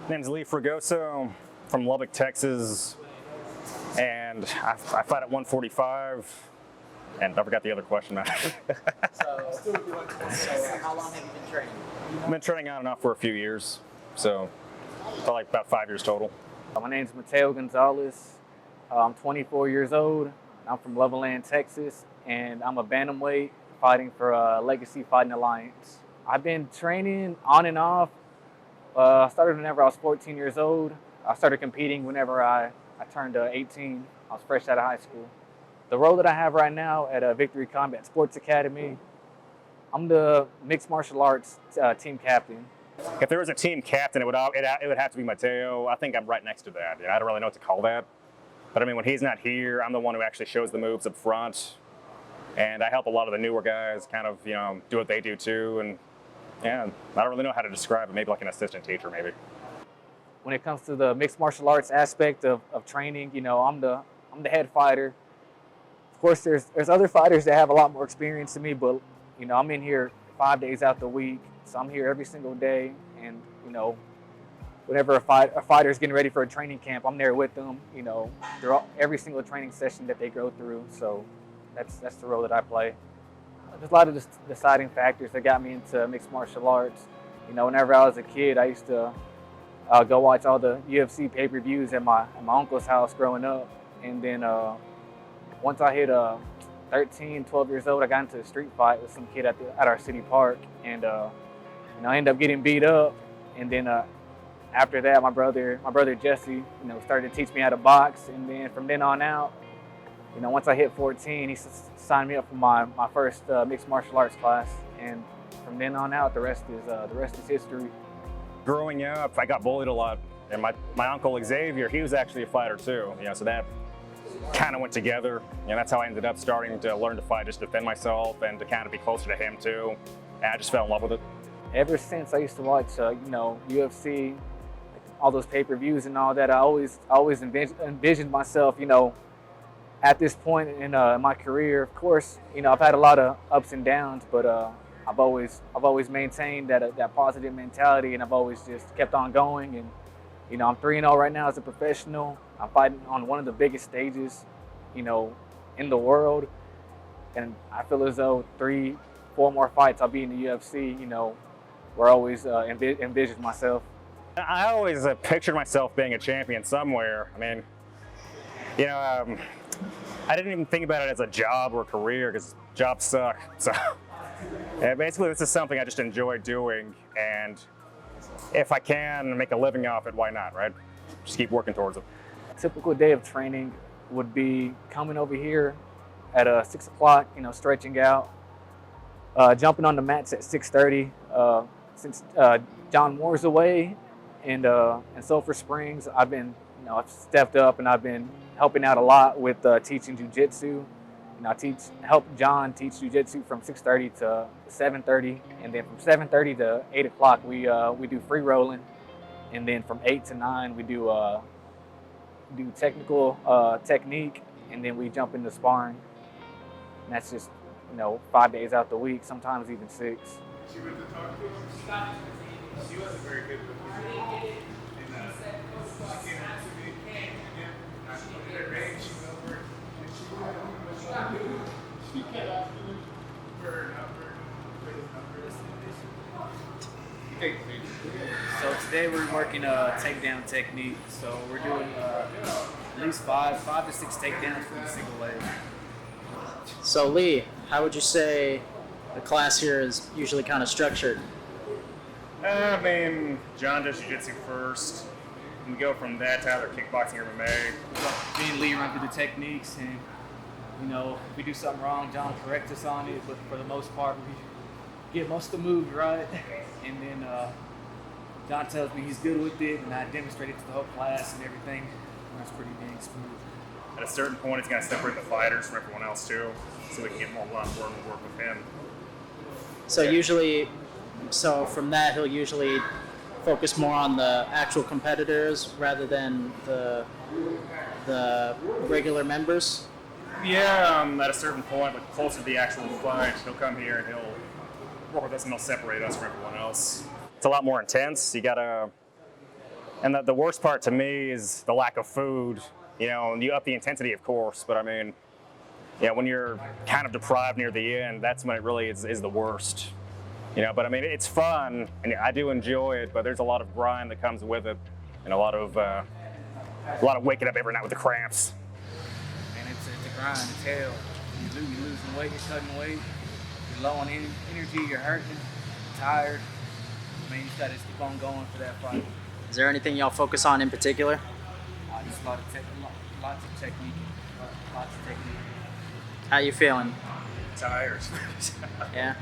My name's Fragoso from Lubbock, Texas, and I fight at 145. And I forgot the other question. So how long have you been training? I've been training on and off for a few years, so probably like about 5 years total. My name's Mateo Gonzalez. I'm 24 years old. I'm from Lubbock, Texas, and I'm a bantamweight fighting for Legacy Fighting Alliance. I've been training on and off. I started whenever I was 14 years old. I started competing whenever I turned 18. I was fresh out of high school. The role that I have right now at Victory Combat Sports Academy, I'm the mixed martial arts team captain. If there was a team captain, it would have to be Mateo. I think I'm right next to that. I don't really know what to call that. But I mean, when he's not here, I'm the one who actually shows the moves up front. And I help a lot of the newer guys kind of, do what they do too. And yeah, I don't really know how to describe it. Maybe like an assistant teacher, maybe. When it comes to the mixed martial arts aspect of training, I'm the head fighter. Of course, there's other fighters that have a lot more experience than me, but I'm in here 5 days out the week, so I'm here every single day. And whenever a fighter's getting ready for a training camp, I'm there with them. Through every single training session that they go through. So that's the role that I play. There's a lot of deciding factors that got me into mixed martial arts. Whenever I was a kid, I used to go watch all the UFC pay-per-views at my uncle's house growing up, and then once I hit 13, 12 years old, I got into a street fight with some kid at our city park, and I ended up getting beat up. And then after that, my brother Jesse, started to teach me how to box, and then from then on out, once I hit 14, he signed me up for my first mixed martial arts class, and from then on out, the rest is history. Growing up, I got bullied a lot, and my uncle Xavier, he was actually a fighter too. So that kind of went together. That's how I ended up starting to learn to fight, just to defend myself and to kind of be closer to him too. And I just fell in love with it. Ever since I used to watch, UFC, all those pay-per-views and all that, I always envisioned myself, at this point in my career. Of course, I've had a lot of ups and downs, but I've always maintained that positive mentality, and I've always just kept on going. And I'm 3-0 right now as a professional. I'm fighting on one of the biggest stages, in the world, and I feel as though 3-4 more fights I'll be in the UFC. Where I always envisioned myself. I always pictured myself being a champion somewhere. I mean, I didn't even think about it as a job or a career, because jobs suck. So yeah, basically, this is something I just enjoy doing, and if I can make a living off it, why not, right? Just keep working towards it. A typical day of training would be coming over here at 6 o'clock, stretching out, jumping on the mats at 6:30. Since John Moore's away and Sulphur Springs, I've I've stepped up, and I've been helping out a lot with teaching jiu-jitsu. I help John teach jiu-jitsu from 6:30 to 7:30, and then from 7:30 to 8 o'clock we do free rolling, and then from 8 to 9 we do technical technique, and then we jump into sparring. And that's just 5 days out the week, sometimes even 6. She went to talk to him. She wasn't very good with me. And she came up to me. And I put her name. She was over. And she kept asking me for her number. So today we're working a takedown technique. So we're doing at least five to six takedowns from a single leg. So Lee, how would you say the class here is usually kind of structured? I mean, John does jiu-jitsu first, and we go from that to either kickboxing or MMA. Me and Lee run through the techniques, and if we do something wrong, John corrects us on it. But for the most part, we get most of the moves right, and then John tells me he's good with it, and I demonstrate it to the whole class, and everything runs pretty dang smooth. At a certain point, it's going to separate the fighters from everyone else too, so we can get more one-on-one work with him. So from that, he'll usually focus more on the actual competitors rather than the regular members. Yeah, at a certain point, like closer to the actual fight, he'll come here and he'll work with us, and he'll separate us from everyone else. It's a lot more intense. You gotta And the worst part to me is the lack of food. You know, and you up the intensity, of course, but I mean, yeah, when you're kind of deprived near the end, that's when it really is the worst. You know, but I mean, it's fun, and I do enjoy it, but there's a lot of grind that comes with it, and a lot of waking up every night with the cramps. And it's a grind, it's hell. You're losing weight, you're cutting weight, you're low on energy, you're hurting, you're tired. I mean, you just gotta just keep on going for that fight. Is there anything y'all focus on in particular? Just lots of technique. Lots of technique. How you feeling? Tired. Yeah?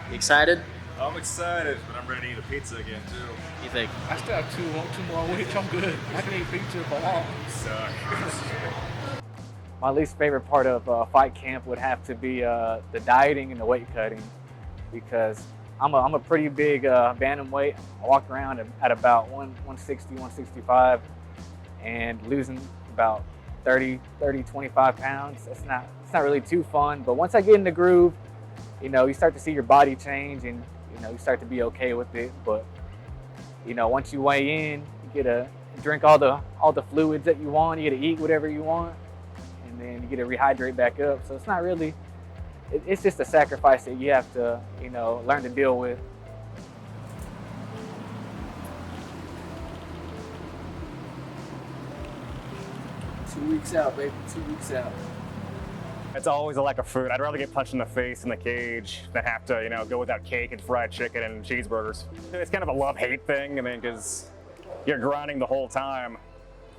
You excited? I'm excited, but I'm ready to eat a pizza again too. You think? I still have two more weeks. I'm good. I can eat pizza if I want. Suck. My least favorite part of fight camp would have to be the dieting and the weight cutting, because I'm a pretty big bantamweight. I walk around at about 160, 165, and losing about 25 pounds. It's not really too fun, but once I get in the groove, you know, you start to see your body change, and you know, you start to be okay with it. But you know, once you weigh in, you get to drink all the fluids that you want, you get to eat whatever you want, and then you get to rehydrate back up. So it's not really, it's just a sacrifice that you have to, you know, learn to deal with. Two weeks out, baby. 2 weeks out. It's always a lack of food. I'd rather get punched in the face in the cage than have to, you know, go without cake and fried chicken and cheeseburgers. It's kind of a love-hate thing, I mean, because you're grinding the whole time.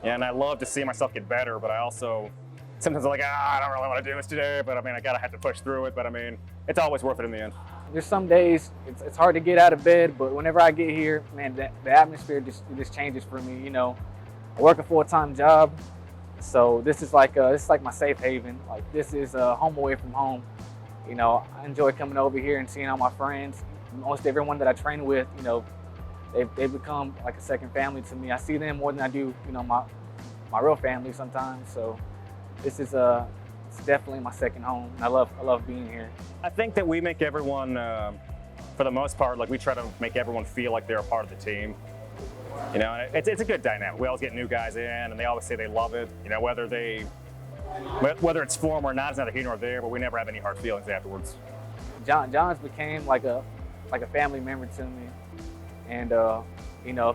And I love to see myself get better, but I also, sometimes I'm like, I don't really want to do this today, but I mean, I have to push through it, but I mean, it's always worth it in the end. There's some days it's hard to get out of bed, but whenever I get here, man, the atmosphere just changes for me. You know, I work a full-time job, so this is like my safe haven. Like, this is home away from home. You know, I enjoy coming over here and seeing all my friends. Most everyone that I train with, you know, they've become like a second family to me. I see them more than I do, you know, my real family sometimes. So this is it's definitely my second home, and I love being here. I think that we make everyone, for the most part, like we try to make everyone feel like they're a part of the team. You know, and it's a good dynamic. We always get new guys in, and they always say they love it. You know, whether it's form or not is neither here nor there, but we never have any hard feelings afterwards. John's became like a family member to me, and you know,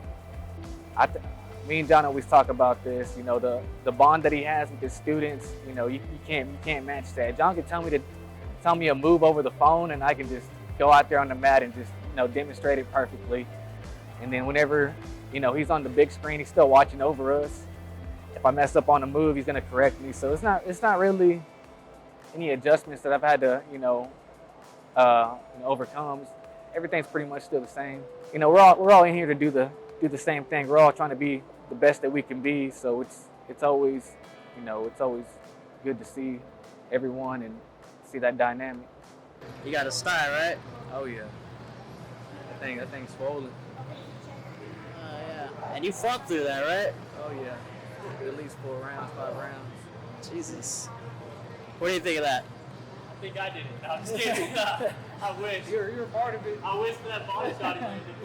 me and John always talk about this. You know, the bond that he has with his students. You know, you can't match that. John can tell me a move over the phone, and I can just go out there on the mat and just, you know, demonstrate it perfectly. And then whenever, you know, he's on the big screen, he's still watching over us. If I mess up on a move, he's gonna correct me. So it's not really any adjustments that I've had to, you know, overcome. Everything's pretty much still the same. You know, we're all in here to do the same thing. We're all trying to be the best that we can be. So it's always, you know, it's always good to see everyone and see that dynamic. You got a style, right? Oh yeah. That thing's swollen. Yeah. And you fought through that, right? Oh yeah. At least 4 rounds, 5 rounds. Jesus. What do you think of that? I think I did it. No, I'm just kidding. I wish. You're a part of it. I wish for that body shot he landed.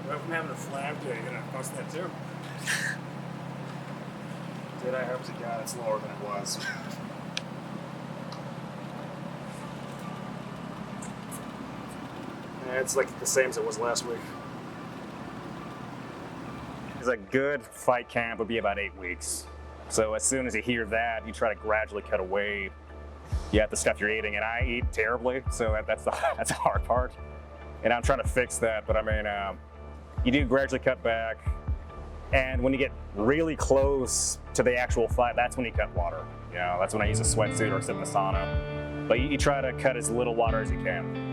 Well, from having a flab day, you're gonna bust that too. Did I hope to God it's lower than it was. Yeah, it's like the same as it was last week. Because a good fight camp would be about 8 weeks. So as soon as you hear that, you try to gradually cut away the stuff you're eating. And I eat terribly, so that's the hard part. And I'm trying to fix that, but I mean, you do gradually cut back. And when you get really close to the actual fight, that's when you cut water. You know, that's when I use a sweatsuit or sit in the sauna. But you try to cut as little water as you can.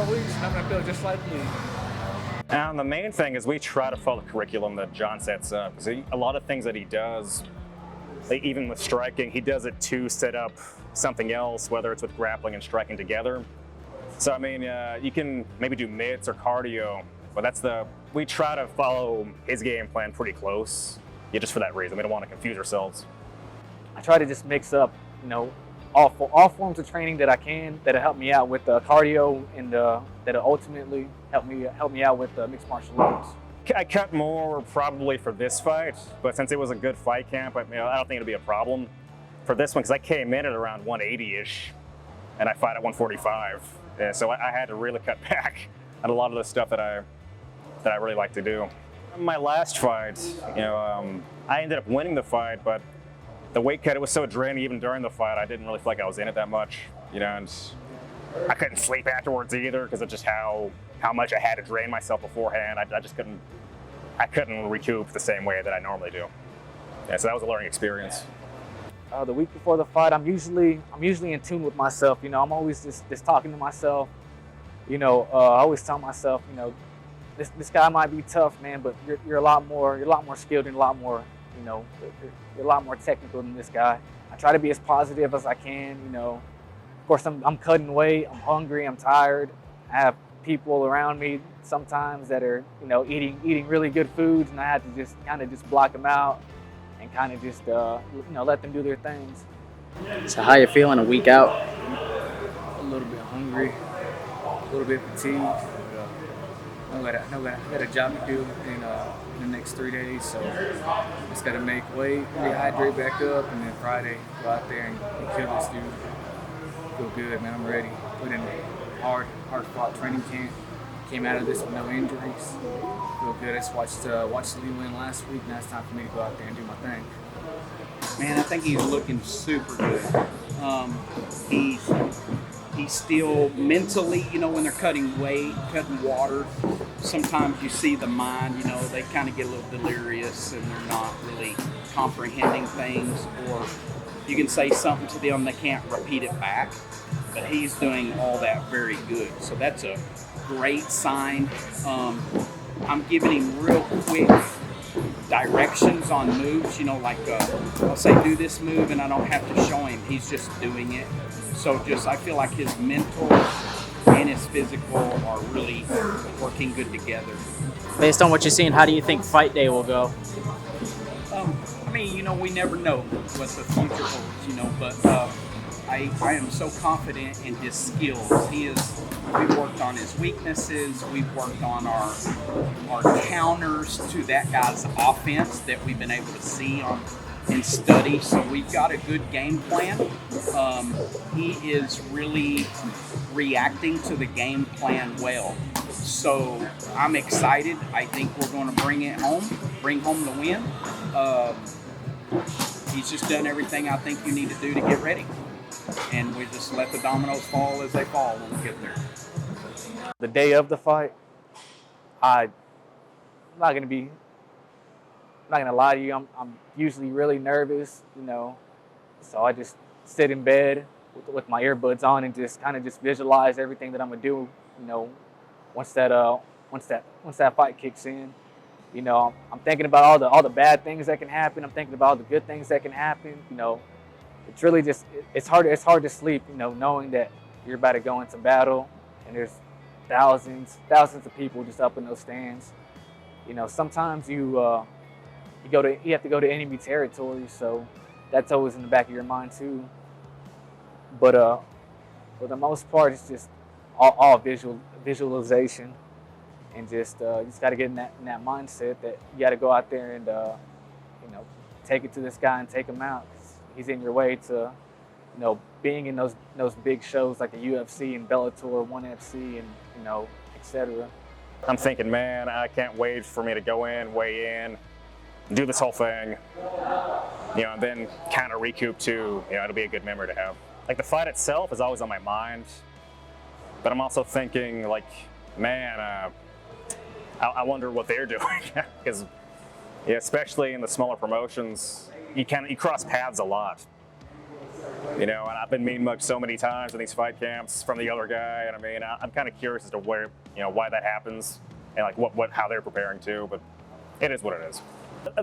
Weeks, and I'm gonna feel just like me. And the main thing is we try to follow the curriculum that John sets up. Because a lot of things that he does, like even with striking, he does it to set up something else, whether it's with grappling and striking together. So I mean, you can maybe do mitts or cardio, but we try to follow his game plan pretty close. Yeah, just for that reason. We don't want to confuse ourselves. I try to just mix up, all forms of training that I can that'll help me out with the cardio and that'll ultimately help me out with the mixed martial arts. I cut more probably for this fight, but since it was a good fight camp, I don't think it'll be a problem for this one because I came in at around 180-ish, and I fight at 145. Yeah, so I had to really cut back on a lot of the stuff that I really like to do. My last fight, I ended up winning the fight, but the weight cut, it was so draining even during the fight, I didn't really feel like I was in it that much, and I couldn't sleep afterwards either because of just how much I had to drain myself beforehand. I just couldn't recoup the same way that I normally do. Yeah, so that was a learning experience. The week before the fight, I'm usually in tune with myself. I'm always just talking to myself. I always tell myself, this guy might be tough, man, but you're a lot more skilled and a lot more, you're a lot more technical than this guy. I try to be as positive as I can. Of course, I'm cutting weight. I'm hungry. I'm tired. I have people around me sometimes that are, eating really good foods, and I have to just kind of just block them out and kind of just, let them do their things. So how you feeling a week out? A little bit hungry, a little bit fatigued. I got a job to do in the next 3 days, so just got to make weight, rehydrate back up, and then Friday go out there and kill this dude. Feel good, man. I'm ready. Put in a hard-fought training camp. Came out of this with no injuries. Feel good. I just watched Lee win last week. Now it's time for me to go out there and do my thing. Man, I think he's looking super good. He's still mentally, when they're cutting weight, cutting water, sometimes you see the mind, they kind of get a little delirious and they're not really comprehending things, or you can say something to them, they can't repeat it back. But he's doing all that very good. So that's a great sign. I'm giving him real quick directions on moves, I'll say do this move and I don't have to show him, he's just doing it. So I feel like his mental and his physical are really working good together. Based on what you're seeing, how do you think fight day will go? We never know what the future holds, but I am so confident in his skills. We've worked on his weaknesses. We've worked on our counters to that guy's offense that we've been able to see and study. So we've got a good game plan. He is really reacting to the game plan well. So I'm excited. I think we're going to bring home the win. He's just done everything I think you need to do to get ready. And we just let the dominoes fall as they fall when we get there. The day of the fight, I'm not gonna lie to you. I'm usually really nervous, So I just sit in bed with my earbuds on and just kind of visualize everything that I'm gonna do. Once that fight kicks in, I'm thinking about all the bad things that can happen. I'm thinking about all the good things that can happen. It's really it's hard to sleep, knowing that you're about to go into battle and there's thousands of people just up in those stands. Sometimes you have to go to enemy territory, so that's always in the back of your mind too. But for the most part, it's just all visualization, and you just got to get in that mindset that you got to go out there and take it to this guy and take him out. He's in your way to, being in those big shows like the UFC and Bellator, ONE FC, and etc. I'm thinking, man, I can't wait for me to go in, weigh in, do this whole thing, and then kind of recoup too. It'll be a good memory to have. Like the fight itself is always on my mind, but I'm also thinking, like, man, I wonder what they're doing because, especially in the smaller promotions, you cross paths a lot. And I've been mean mugged so many times in these fight camps from the other guy, and I'm kind of curious as to why that happens. and like how they're preparing too. But it is what it is.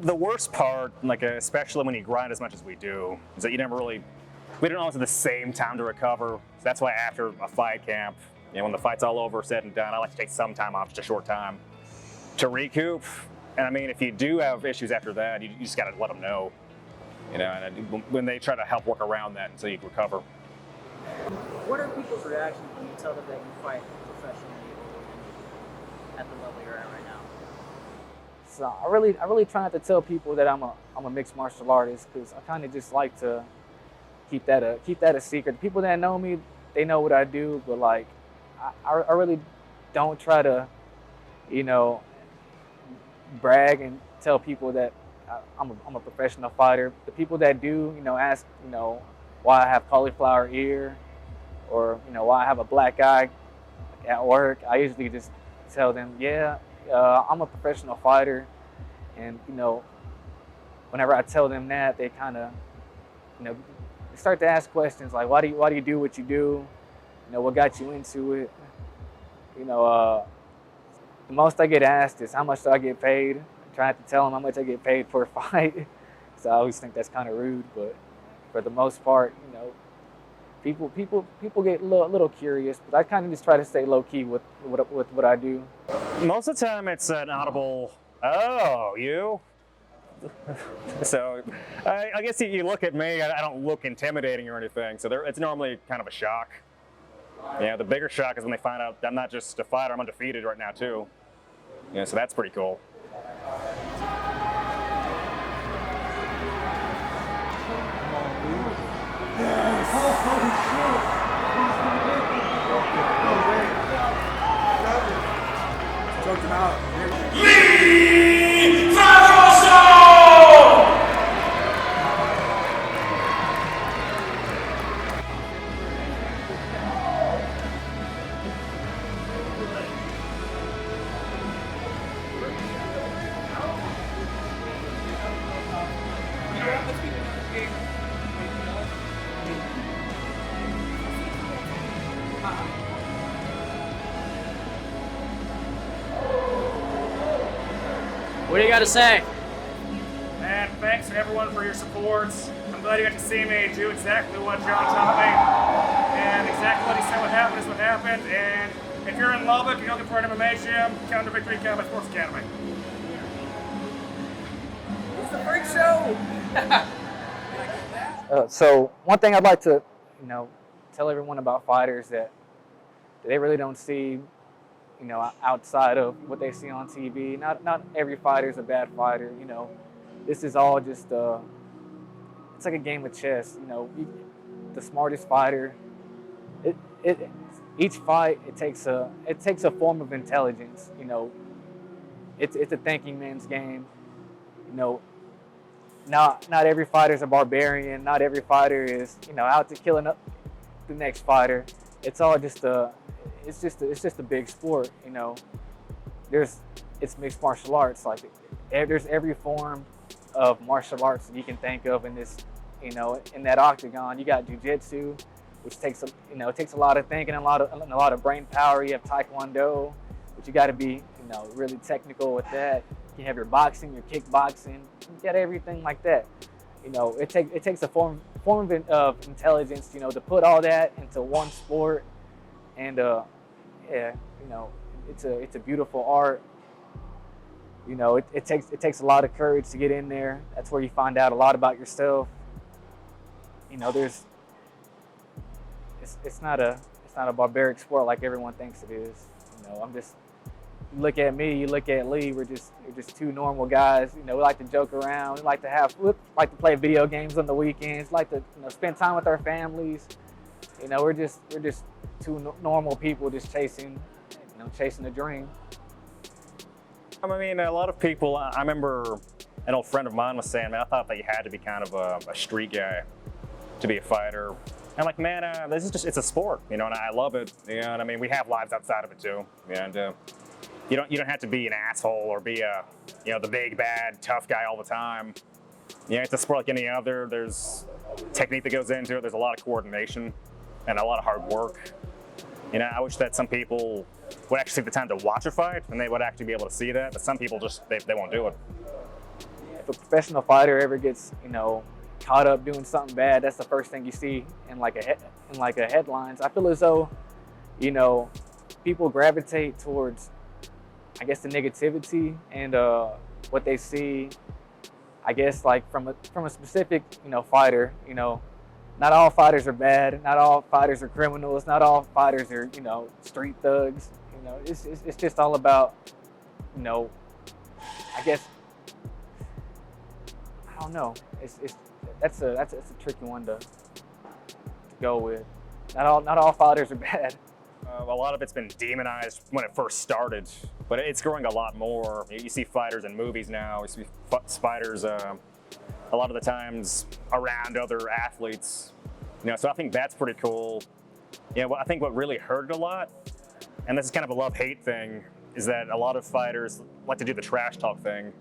The worst part, like especially when you grind as much as we do, is that we don't always have the same time to recover. So that's why after a fight camp, when the fight's all over, said and done, I like to take some time off, just a short time, to recoup. And I mean, if you do have issues after that, you just got to let them know. And when they try to help work around that until you recover. What are people's reactions when you tell them that you fight professionally at the level you're at right now? So I really try not to tell people that I'm a mixed martial artist, because I kind of just like to keep that a secret. The people that know me, they know what I do, but like I really don't try to, brag and tell people that I'm a professional fighter. The people that do, ask, why I have cauliflower ear, or why I have a black eye at work, I usually just tell them, yeah, I'm a professional fighter. And whenever I tell them that, they kind of they start to ask questions like, why do you do what you do? What got you into it? The most I get asked is, how much do I get paid? I try to tell them how much I get paid per fight. So I always think that's kind of rude, but for the most part, people get a little curious, but I kind of just try to stay low key with what I do. Most of the time, it's an audible, "Oh, you." So I guess you look at me, I don't look intimidating or anything. So it's normally kind of a shock. The bigger shock is when they find out I'm not just a fighter, I'm undefeated right now too. So that's pretty cool. Choked him out. Fragoso! What do you got to say? And thanks to everyone for your support. I'm glad you got to see me do exactly what John taught me. And exactly what he said would happen is what happened. And if you're in Lubbock and you're looking for an MMA gym, come to Victory Combat Sports Academy. It's the freak show. So one thing I'd like to, tell everyone about fighters that they really don't see, outside of what they see on TV. Not every fighter is a bad fighter. This is all just it's like a game of chess. The smartest fighter. Each fight it takes a form of intelligence. It's a thinking man's game. Not every fighter is a barbarian. Not every fighter is out to kill the next fighter. It's all just it's just a big sport. It's mixed martial arts. Like there's every form of martial arts that you can think of in this. In that octagon, you got jiu-jitsu, which takes a lot of thinking and a lot of brain power. You have taekwondo, but you got to be really technical with that. You have your boxing, your kickboxing. You got everything like that. It takes a form of intelligence, to put all that into one sport. And it's a beautiful art. It takes a lot of courage to get in there. That's where you find out a lot about yourself. It's not a barbaric sport like everyone thinks it is. You look at me, you look at Lee. We're just two normal guys. We like to joke around. We like to play video games on the weekends. Like to spend time with our families. We're just two normal people just chasing a dream. I mean, a lot of people. I remember an old friend of mine was saying, "Man, I thought that you had to be kind of a street guy to be a fighter." I'm like, man, it's a sport, and I love it. And I mean, we have lives outside of it too, and you don't have to be an asshole or be the big bad tough guy all the time. It's a sport like any other. There's technique that goes into it. There's a lot of coordination and a lot of hard work. I wish that some people would actually take the time to watch a fight, and they would actually be able to see that. But some people just they won't do it. If a professional fighter ever gets, caught up doing something bad, that's the first thing you see in like a headlines. I feel as though, people gravitate towards, I guess, the negativity and what they see, I guess, like from a specific, fighter. Not all fighters are bad. Not all fighters are criminals. Not all fighters are, street thugs. It's just all about, I guess, I don't know. That's a tricky one to go with. Not all fighters are bad. A lot of it's been demonized when it first started, but it's growing a lot more. You see fighters in movies now. You see fighters a lot of the times around other athletes. So I think that's pretty cool. I think what really hurt it a lot, and this is kind of a love-hate thing, is that a lot of fighters like to do the trash talk thing.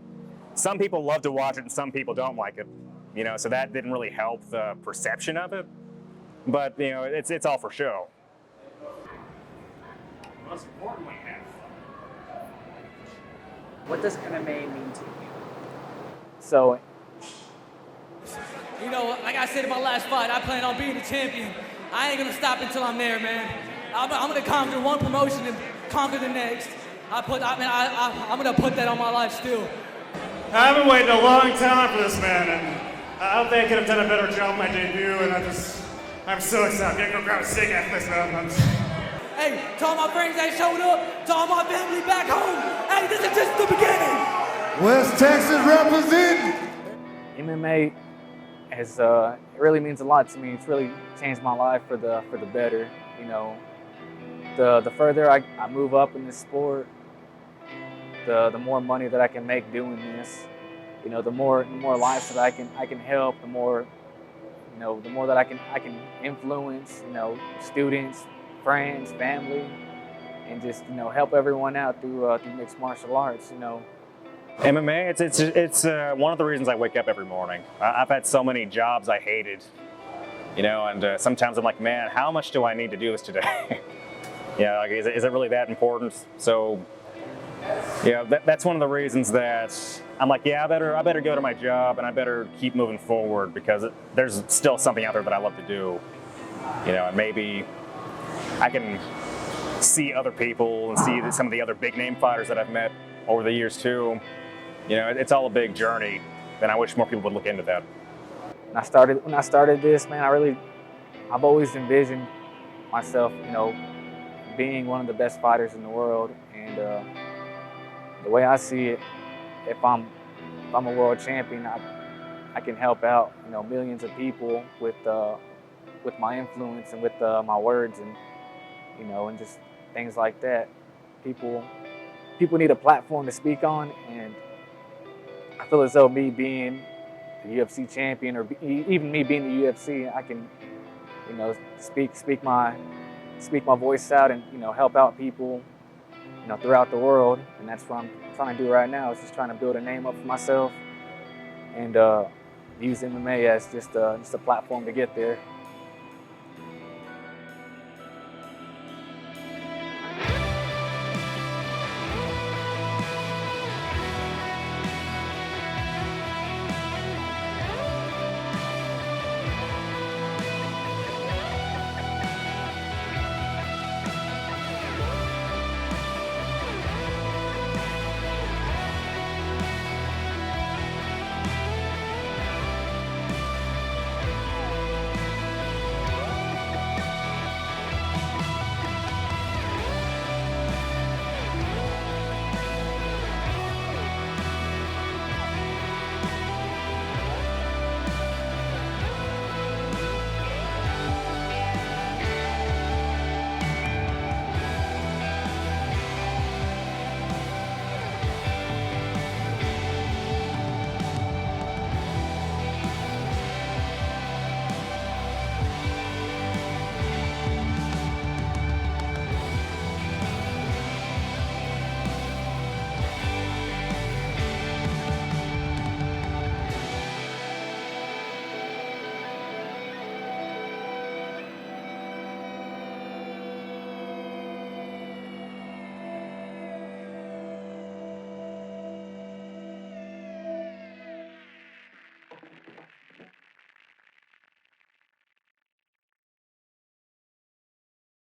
Some people love to watch it and some people don't like it. So that didn't really help the perception of it. But it's all for show. Most importantly, have fun. What does MMA mean to you? So, Like I said in my last fight, I plan on being the champion. I ain't gonna stop until I'm there, man. I'm gonna conquer one promotion and conquer the next. I'm gonna put that on my life still. I've been waiting a long time for this, man, and I don't think I could have done a better job on my debut, and I'm so excited. I'm gonna go grab a steak after this, man. Hey, to all my friends that showed up, to all my family back home, hey, this is just the beginning. West Texas representing. MMA has it really means a lot to me. It's really changed my life for the better. The further I move up in this sport, the more money that I can make doing this. The more lives that I can help, the more that I can influence. Students, friends, family, and just help everyone out through mixed martial arts. MMA, it's one of the reasons I wake up every morning. I've had so many jobs I hated, and sometimes I'm like, man, how much do I need to do this today? Is it really that important? So, that's one of the reasons that I'm like, I better go to my job and I better keep moving forward because there's still something out there that I love to do, and maybe I can see other people and see some of the other big name fighters that I've met over the years too. It's all a big journey, and I wish more people would look into that. When I started this, man, I've always envisioned myself, being one of the best fighters in the world. And the way I see it, if I'm a world champion, I can help out, millions of people with my influence and with my words and and just things like that. People need a platform to speak on, and I feel as though me being the UFC champion, or even me being the UFC, I can, speak my voice out and help out people, throughout the world. And that's what I'm trying to do right now. Is just trying to build a name up for myself, and use MMA as just a platform to get there.